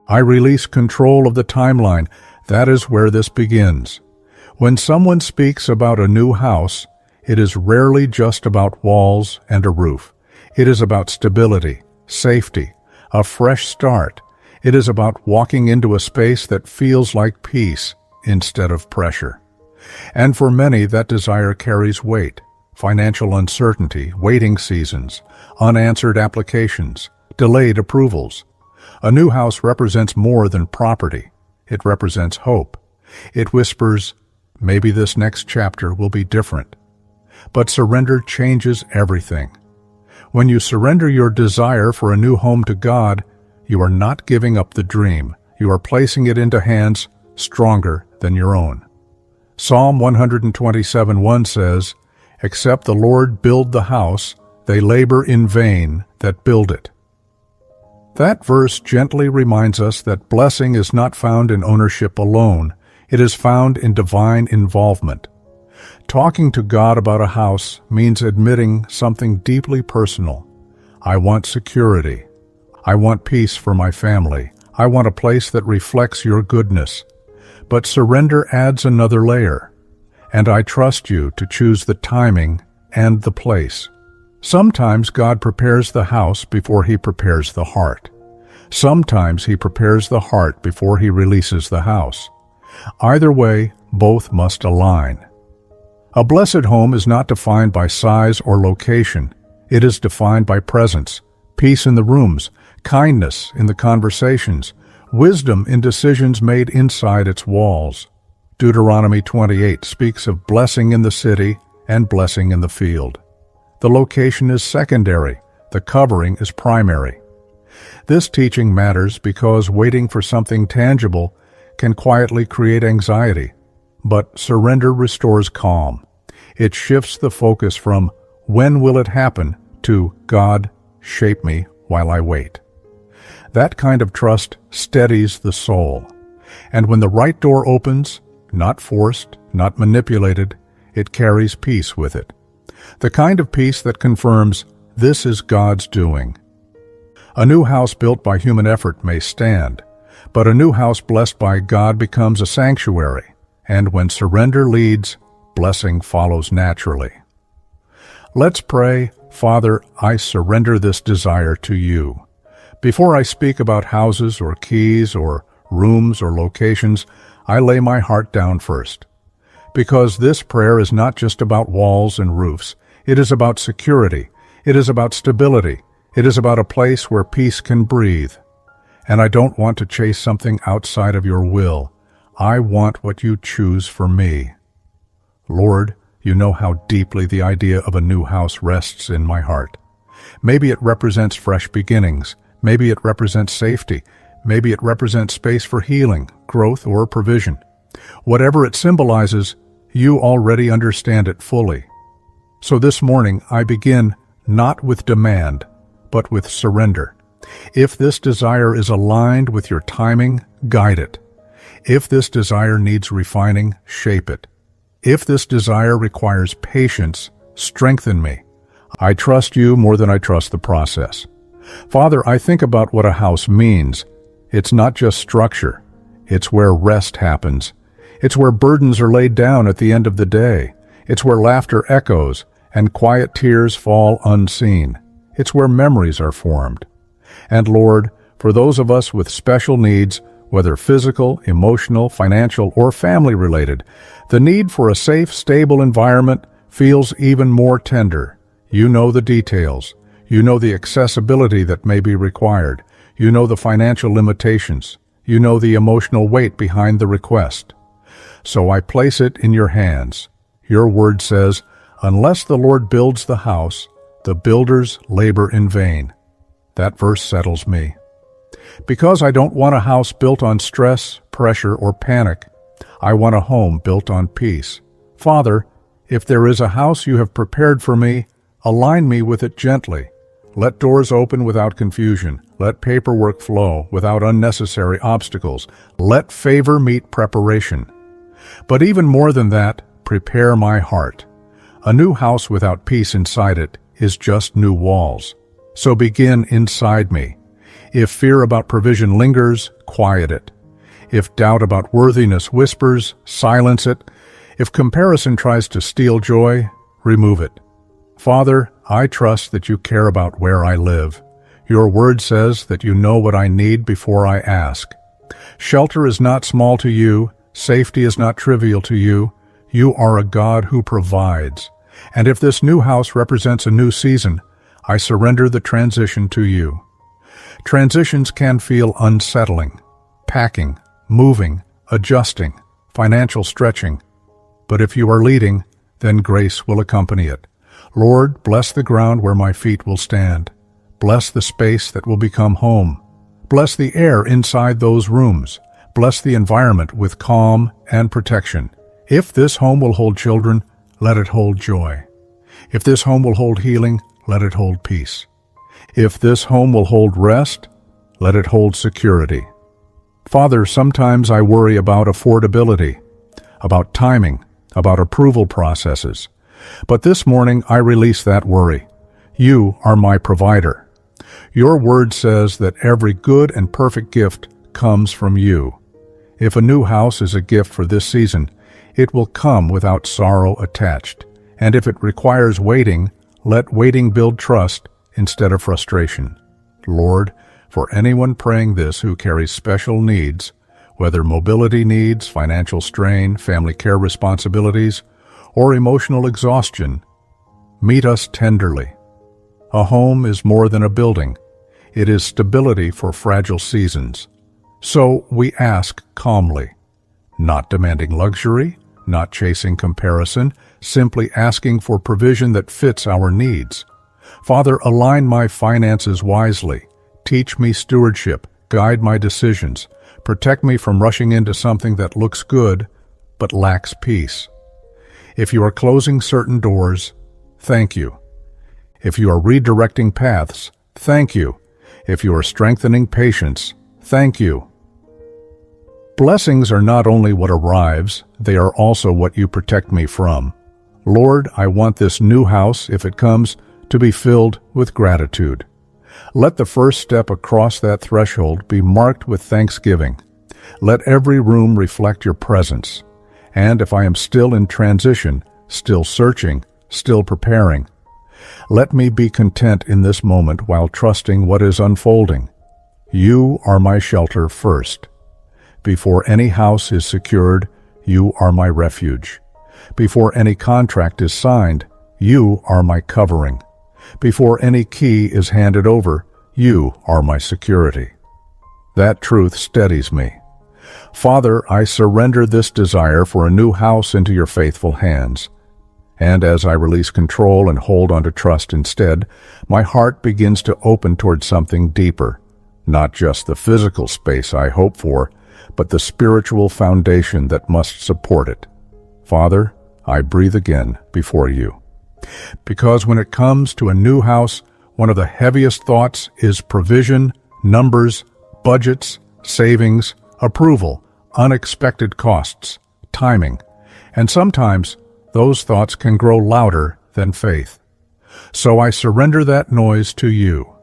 I release control of the timeline. That is where this begins. When someone speaks about a new house, it is rarely just about walls and a roof. It is about stability, safety, a fresh start. It is about walking into a space that feels like peace instead of pressure. And for many, that desire carries weight: financial uncertainty, waiting seasons, unanswered applications, delayed approvals. A new house represents more than property. It represents hope. It whispers, maybe this next chapter will be different. But surrender changes everything. When you surrender your desire for a new home to God, you are not giving up the dream. You are placing it into hands stronger than your own. Psalm 127:1 says, "Except the Lord build the house, they labor in vain that build it." That verse gently reminds us that blessing is not found in ownership alone. It is found in divine involvement. Talking to God about a house means admitting something deeply personal. I want security. I want peace for my family. I want a place that reflects your goodness. But surrender adds another layer. And I trust you to choose the timing and the place. Sometimes God prepares the house before He prepares the heart. Sometimes He prepares the heart before He releases the house. Either way, both must align. A blessed home is not defined by size or location. It is defined by presence, peace in the rooms, kindness in the conversations, wisdom in decisions made inside its walls. Deuteronomy 28 speaks of blessing in the city and blessing in the field. The location is secondary. The covering is primary. This teaching matters because waiting for something tangible can quietly create anxiety, but surrender restores calm. It shifts the focus from "when will it happen" to "God, shape me while I wait." That kind of trust steadies the soul. And when the right door opens, not forced, not manipulated, it carries peace with it. The kind of peace that confirms, this is God's doing. A new house built by human effort may stand, but a new house blessed by God becomes a sanctuary, and when surrender leads, blessing follows naturally. Let's pray. Father, I surrender this desire to you. Before I speak about houses or keys or rooms or locations, I lay my heart down first. Because this prayer is not just about walls and roofs. It is about security. It is about stability. It is about a place where peace can breathe. And I don't want to chase something outside of your will. I want what you choose for me. Lord, you know how deeply the idea of a new house rests in my heart. Maybe it represents fresh beginnings. Maybe it represents safety. Maybe it represents space for healing, growth, or provision. Whatever it symbolizes, you already understand it fully. So this morning, I begin not with demand, but with surrender. If this desire is aligned with your timing, guide it. If this desire needs refining, shape it. If this desire requires patience, strengthen me. I trust you more than I trust the process. Father, I think about what a house means. It's not just structure. It's where rest happens. It's where burdens are laid down at the end of the day. It's where laughter echoes and quiet tears fall unseen. It's where memories are formed. And Lord, for those of us with special needs, whether physical, emotional, financial, or family-related, the need for a safe, stable environment feels even more tender. You know the details. You know the accessibility that may be required. You know the financial limitations. You know the emotional weight behind the request. So I place it in your hands. Your word says, "Unless the Lord builds the house, the builders labor in vain." That verse settles me. Because I don't want a house built on stress, pressure, or panic. I want a home built on peace. Father, if there is a house you have prepared for me, align me with it gently. Let doors open without confusion. Let paperwork flow without unnecessary obstacles. Let favor meet preparation. But even more than that, prepare my heart. A new house without peace inside it is just new walls. So begin inside me. If fear about provision lingers, quiet it. If doubt about worthiness whispers, silence it. If comparison tries to steal joy, remove it. Father, I trust that you care about where I live. Your word says that you know what I need before I ask. Shelter is not small to you. Safety is not trivial to you. You are a God who provides. And if this new house represents a new season, I surrender the transition to you. Transitions can feel unsettling, packing, moving, adjusting, financial stretching. But if you are leading, then grace will accompany it. Lord, bless the ground where my feet will stand. Bless the space that will become home. Bless the air inside those rooms. Bless the environment with calm and protection. If this home will hold children, let it hold joy. If this home will hold healing, let it hold peace. If this home will hold rest, let it hold security. Father, sometimes I worry about affordability, about timing, about approval processes. But this morning I release that worry. You are my provider. Your word says that every good and perfect gift comes from you. If a new house is a gift for this season, it will come without sorrow attached. And if it requires waiting, let waiting build trust instead of frustration. Lord, for anyone praying this who carries special needs, whether mobility needs, financial strain, family care responsibilities, or emotional exhaustion, meet us tenderly. A home is more than a building. It is stability for fragile seasons. So we ask calmly, not demanding luxury, not chasing comparison, simply asking for provision that fits our needs. Father, align my finances wisely. Teach me stewardship, guide my decisions, protect me from rushing into something that looks good but lacks peace. If you are closing certain doors, thank you. If you are redirecting paths, thank you. If you are strengthening patience, thank you. Blessings are not only what arrives, they are also what you protect me from. Lord, I want this new house, if it comes, to be filled with gratitude. Let the first step across that threshold be marked with thanksgiving. Let every room reflect your presence. And if I am still in transition, still searching, still preparing, let me be content in this moment while trusting what is unfolding. You are my shelter first. Before any house is secured, you are my refuge. Before any contract is signed, you are my covering. Before any key is handed over, you are my security. That truth steadies me. Father, I surrender this desire for a new house into your faithful hands. And as I release control and hold on to trust instead, my heart begins to open toward something deeper, not just the physical space I hope for, but the spiritual foundation that must support it. Father, I breathe again before you. Because when it comes to a new house, one of the heaviest thoughts is provision, numbers, budgets, savings, approval, unexpected costs, timing, and sometimes those thoughts can grow louder than faith. So I surrender that noise to you.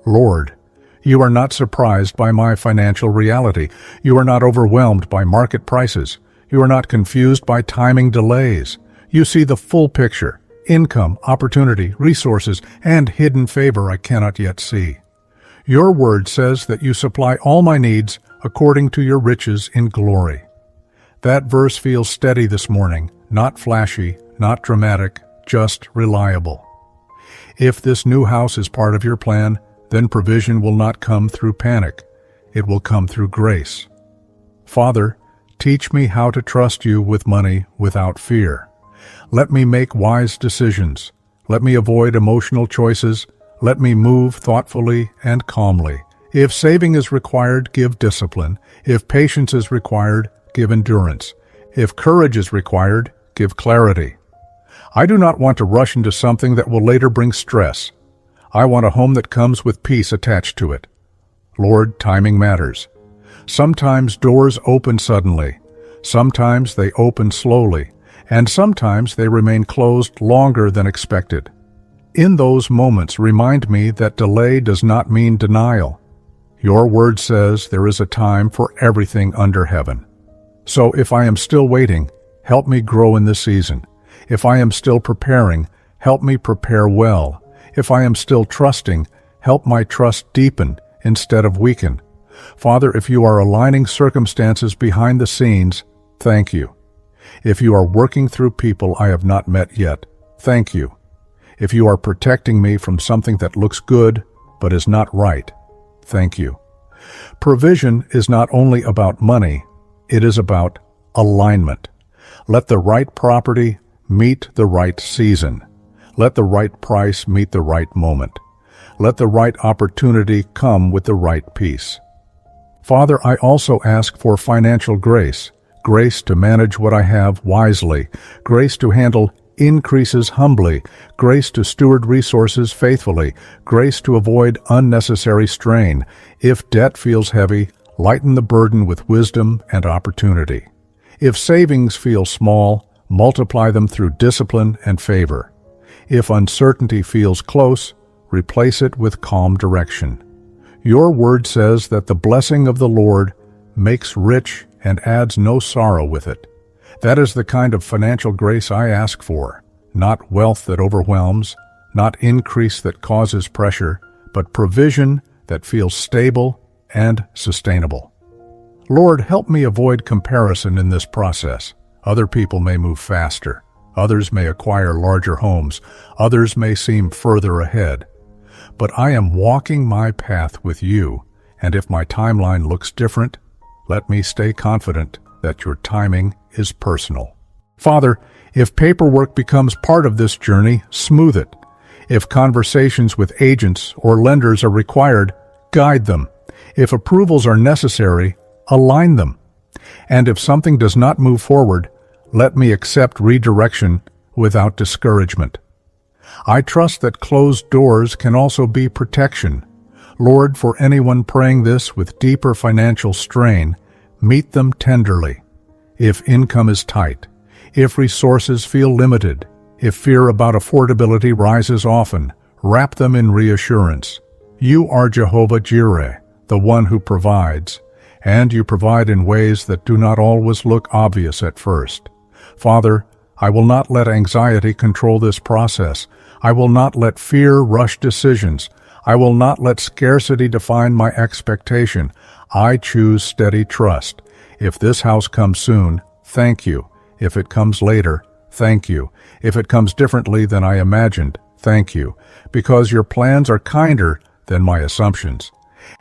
Lord, you are not surprised by my financial reality. You are not overwhelmed by market prices. You are not confused by timing delays. You see the full picture, income, opportunity, resources, and hidden favor I cannot yet see. Your word says that you supply all my needs according to your riches in glory. That verse feels steady this morning, not flashy, not dramatic, just reliable. If this new house is part of your plan, then provision will not come through panic. It will come through grace. Father, teach me how to trust you with money without fear. Let me make wise decisions. Let me avoid emotional choices. Let me move thoughtfully and calmly. If saving is required, give discipline. If patience is required, give endurance. If courage is required, give clarity. I do not want to rush into something that will later bring stress. I want a home that comes with peace attached to it. Lord, timing matters. Sometimes doors open suddenly. Sometimes they open slowly. And sometimes they remain closed longer than expected. In those moments, remind me that delay does not mean denial. Your word says there is a time for everything under heaven. So if I am still waiting, help me grow in this season. If I am still preparing, help me prepare well. If I am still trusting, help my trust deepen instead of weaken. Father, if you are aligning circumstances behind the scenes, thank you. If you are working through people I have not met yet, thank you. If you are protecting me from something that looks good but is not right, thank you. Provision is not only about money, it is about alignment. Let the right property meet the right season. Let the right price meet the right moment. Let the right opportunity come with the right peace. Father, I also ask for financial grace, grace to manage what I have wisely, grace to handle increases humbly, grace to steward resources faithfully, grace to avoid unnecessary strain. If debt feels heavy, lighten the burden with wisdom and opportunity. If savings feel small, multiply them through discipline and favor. If uncertainty feels close, replace it with calm direction. Your word says that the blessing of the Lord makes rich and adds no sorrow with it. That is the kind of financial grace I ask for, not wealth that overwhelms, not increase that causes pressure, but provision that feels stable and sustainable. Lord, help me avoid comparison in this process. Other people may move faster. Others may acquire larger homes. Others may seem further ahead. But I am walking my path with you, and if my timeline looks different, let me stay confident that your timing is personal. Father, if paperwork becomes part of this journey, smooth it. If conversations with agents or lenders are required, guide them. If approvals are necessary, align them. And if something does not move forward, let me accept redirection without discouragement. I trust that closed doors can also be protection. Lord, for anyone praying this with deeper financial strain, meet them tenderly. If income is tight, if resources feel limited, if fear about affordability rises often, wrap them in reassurance. You are Jehovah Jireh, the one who provides, and you provide in ways that do not always look obvious at first. Father, I will not let anxiety control this process. I will not let fear rush decisions. I will not let scarcity define my expectation. I choose steady trust. If this house comes soon, thank you. If it comes later, thank you. If it comes differently than I imagined, thank you. Because your plans are kinder than my assumptions.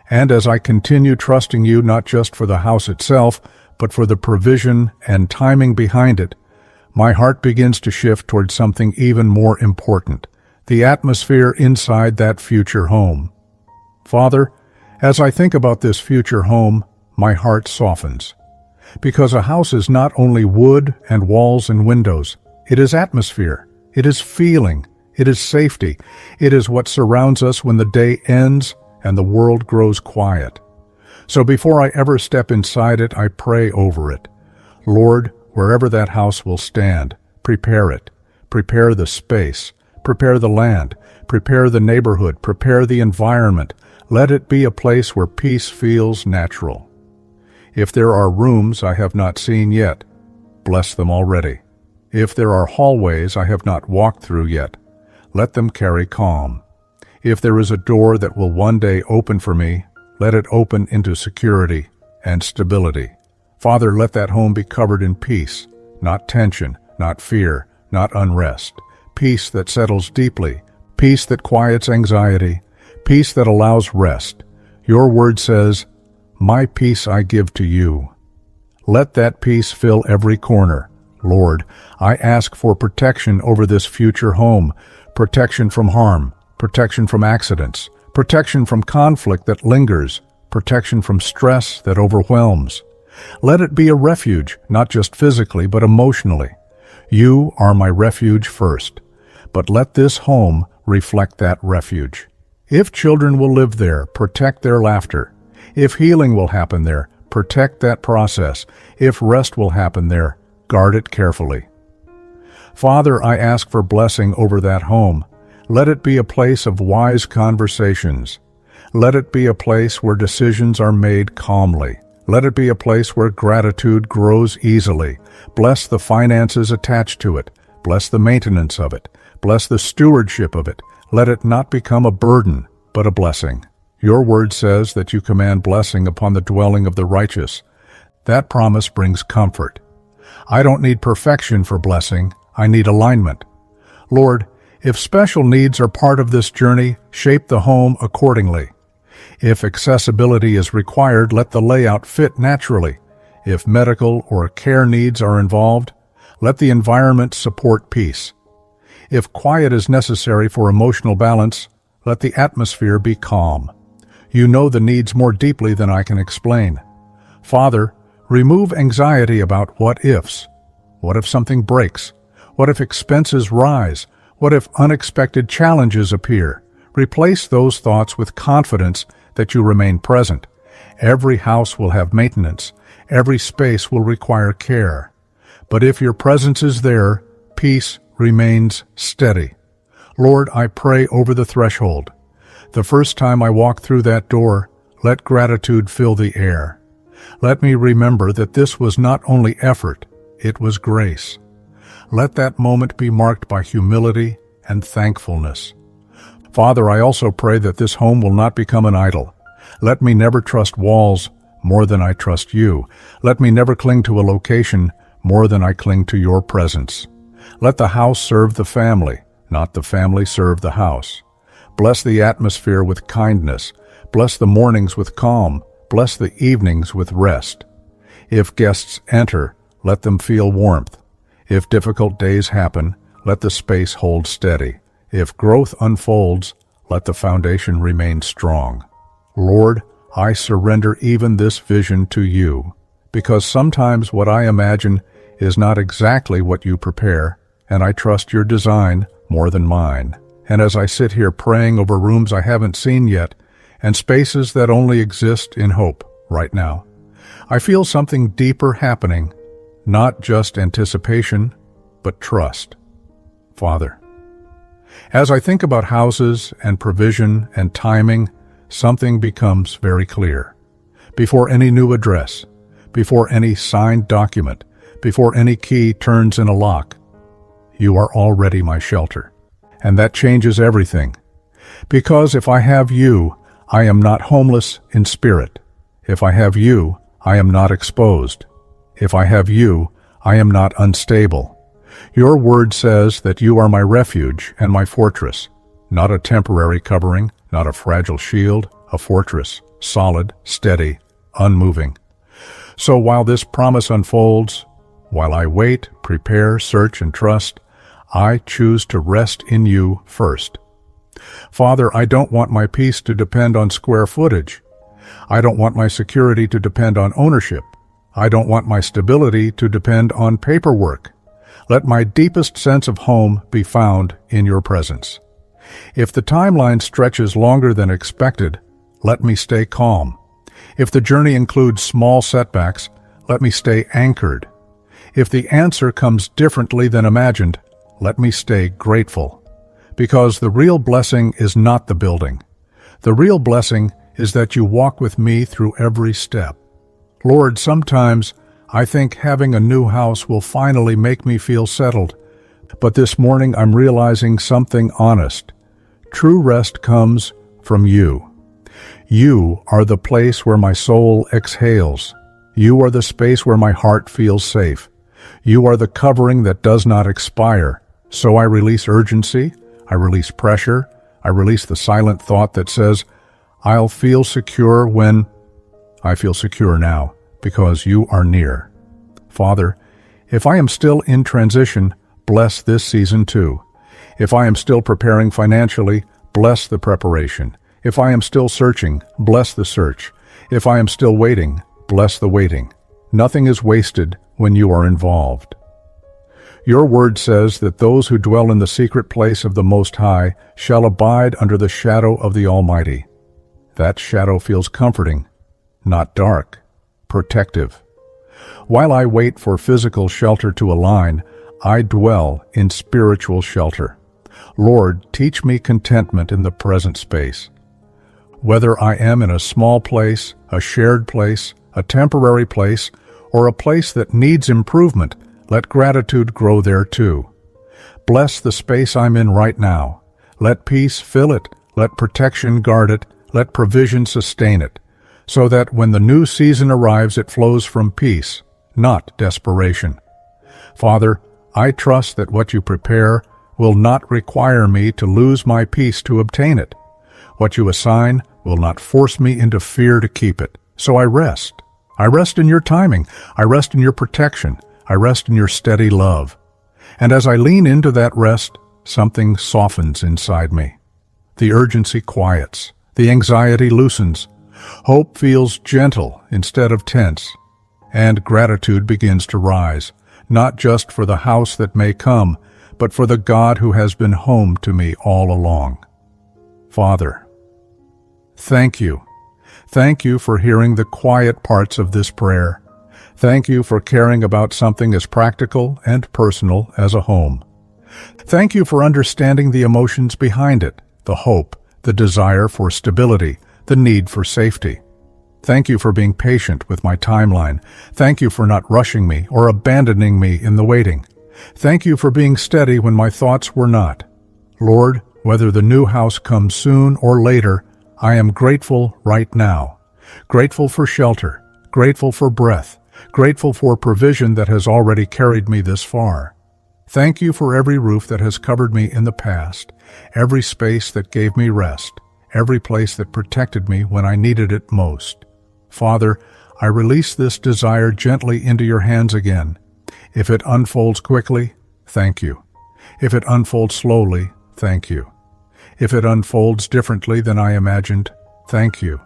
And as I continue trusting you not just for the house itself, but for the provision and timing behind it, my heart begins to shift towards something even more important, the atmosphere inside that future home. Father, as I think about this future home, my heart softens. Because a house is not only wood and walls and windows, it is atmosphere, it is feeling, it is safety, it is what surrounds us when the day ends and the world grows quiet. So before I ever step inside it, I pray over it. Lord, wherever that house will stand, prepare it. Prepare the space. Prepare the land. Prepare the neighborhood. Prepare the environment. Let it be a place where peace feels natural. If there are rooms I have not seen yet, bless them already. If there are hallways I have not walked through yet, let them carry calm. If there is a door that will one day open for me, let it open into security and stability. Father, let that home be covered in peace, not tension, not fear, not unrest. Peace that settles deeply, peace that quiets anxiety, peace that allows rest. Your word says, "My peace I give to you." Let that peace fill every corner. Lord, I ask for protection over this future home, protection from harm, protection from accidents, protection from conflict that lingers, protection from stress that overwhelms. Let it be a refuge, not just physically, but emotionally. You are my refuge first, but let this home reflect that refuge. If children will live there, protect their laughter. If healing will happen there, protect that process. If rest will happen there, guard it carefully. Father, I ask for blessing over that home. Let it be a place of wise conversations. Let it be a place where decisions are made calmly. Let it be a place where gratitude grows easily. Bless the finances attached to it. Bless the maintenance of it. Bless the stewardship of it. Let it not become a burden, but a blessing. Your word says that you command blessing upon the dwelling of the righteous. That promise brings comfort. I don't need perfection for blessing. I need alignment. Lord, if special needs are part of this journey, shape the home accordingly. If accessibility is required, let the layout fit naturally. If medical or care needs are involved, let the environment support peace. If quiet is necessary for emotional balance, let the atmosphere be calm. You know the needs more deeply than I can explain. Father, remove anxiety about what-ifs. What if something breaks? What if expenses rise? What if unexpected challenges appear? Replace those thoughts with confidence that you remain present. Every house will have maintenance. Every space will require care. But if your presence is there, peace remains steady. Lord, I pray over the threshold. The first time I walk through that door, let gratitude fill the air. Let me remember that this was not only effort, it was grace. Let that moment be marked by humility and thankfulness. Father, I also pray that this home will not become an idol. Let me never trust walls more than I trust you. Let me never cling to a location more than I cling to your presence. Let the house serve the family, not the family serve the house. Bless the atmosphere with kindness. Bless the mornings with calm. Bless the evenings with rest. If guests enter, let them feel warmth. If difficult days happen, let the space hold steady. If growth unfolds, let the foundation remain strong. Lord, I surrender even this vision to you, because sometimes what I imagine is not exactly what you prepare, and I trust your design more than mine. And as I sit here praying over rooms I haven't seen yet, and spaces that only exist in hope right now, I feel something deeper happening, not just anticipation, but trust. Father, as I think about houses and provision and timing, something becomes very clear. Before any new address, before any signed document, before any key turns in a lock, you are already my shelter. And that changes everything. Because if I have you, I am not homeless in spirit. If I have you, I am not exposed. If I have you, I am not unstable. Your word says that you are my refuge and my fortress, not a temporary covering, not a fragile shield, a fortress, solid, steady, unmoving. So while this promise unfolds, while I wait, prepare, search, and trust, I choose to rest in you first. Father, I don't want my peace to depend on square footage. I don't want my security to depend on ownership. I don't want my stability to depend on paperwork. Let my deepest sense of home be found in your presence. If the timeline stretches longer than expected, let me stay calm. If the journey includes small setbacks, let me stay anchored. If the answer comes differently than imagined, let me stay grateful. Because the real blessing is not the building. The real blessing is that you walk with me through every step. Lord, sometimes I think having a new house will finally make me feel settled. But this morning I'm realizing something honest. True rest comes from you. You are the place where my soul exhales. You are the space where my heart feels safe. You are the covering that does not expire. So I release urgency, I release pressure, I release the silent thought that says, I'll feel secure when I feel secure now, because you are near. Father, if I am still in transition, bless this season too. If I am still preparing financially, bless the preparation. If I am still searching, bless the search. If I am still waiting, bless the waiting. Nothing is wasted when you are involved. Your word says that those who dwell in the secret place of the Most High shall abide under the shadow of the Almighty. That shadow feels comforting, not dark, protective. While I wait for physical shelter to align, I dwell in spiritual shelter. Lord, teach me contentment in the present space. Whether I am in a small place, a shared place, a temporary place, or a place that needs improvement, let gratitude grow there too. Bless the space I'm in right now. Let peace fill it, let protection guard it, let provision sustain it, so that when the new season arrives it flows from peace, not desperation. Father, I trust that what you prepare will not require me to lose my peace to obtain it. What you assign will not force me into fear to keep it. So I rest. I rest in your timing. I rest in your protection. I rest in your steady love. And as I lean into that rest, something softens inside me. The urgency quiets. The anxiety loosens. Hope feels gentle instead of tense. And gratitude begins to rise, not just for the house that may come, but for the God who has been home to me all along. Father, thank you. Thank you for hearing the quiet parts of this prayer. Thank you for caring about something as practical and personal as a home. Thank you for understanding the emotions behind it, the hope, the desire for stability, the need for safety. Thank you for being patient with my timeline. Thank you for not rushing me or abandoning me in the waiting. Thank you for being steady when my thoughts were not. Lord, whether the new house comes soon or later, I am grateful right now. Grateful for shelter, grateful for breath, grateful for provision that has already carried me this far. Thank you for every roof that has covered me in the past, every space that gave me rest, every place that protected me when I needed it most. Father, I release this desire gently into your hands again. If it unfolds quickly, thank you. If it unfolds slowly, thank you. If it unfolds differently than I imagined, thank you.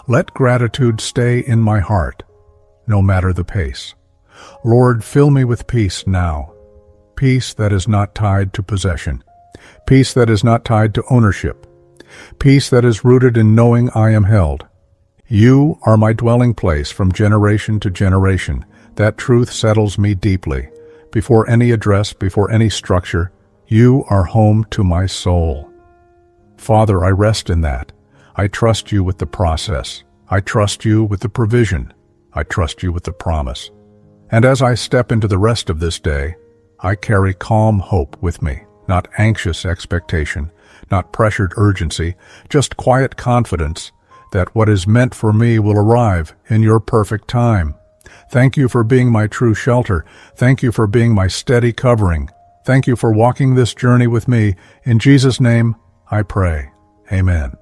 Let gratitude stay in my heart, no matter the pace. Lord, fill me with peace now. Peace that is not tied to possession. Peace that is not tied to ownership. Peace that is rooted in knowing I am held. You are my dwelling place from generation to generation. That truth settles me deeply. Before any address, before any structure, you are home to my soul. Father, I rest in that. I trust you with the process. I trust you with the provision. I trust you with the promise. And as I step into the rest of this day, I carry calm hope with me, not anxious expectation, not pressured urgency, just quiet confidence that what is meant for me will arrive in your perfect time. Thank you for being my true shelter. Thank you for being my steady covering. Thank you for walking this journey with me. In Jesus' name, I pray. Amen.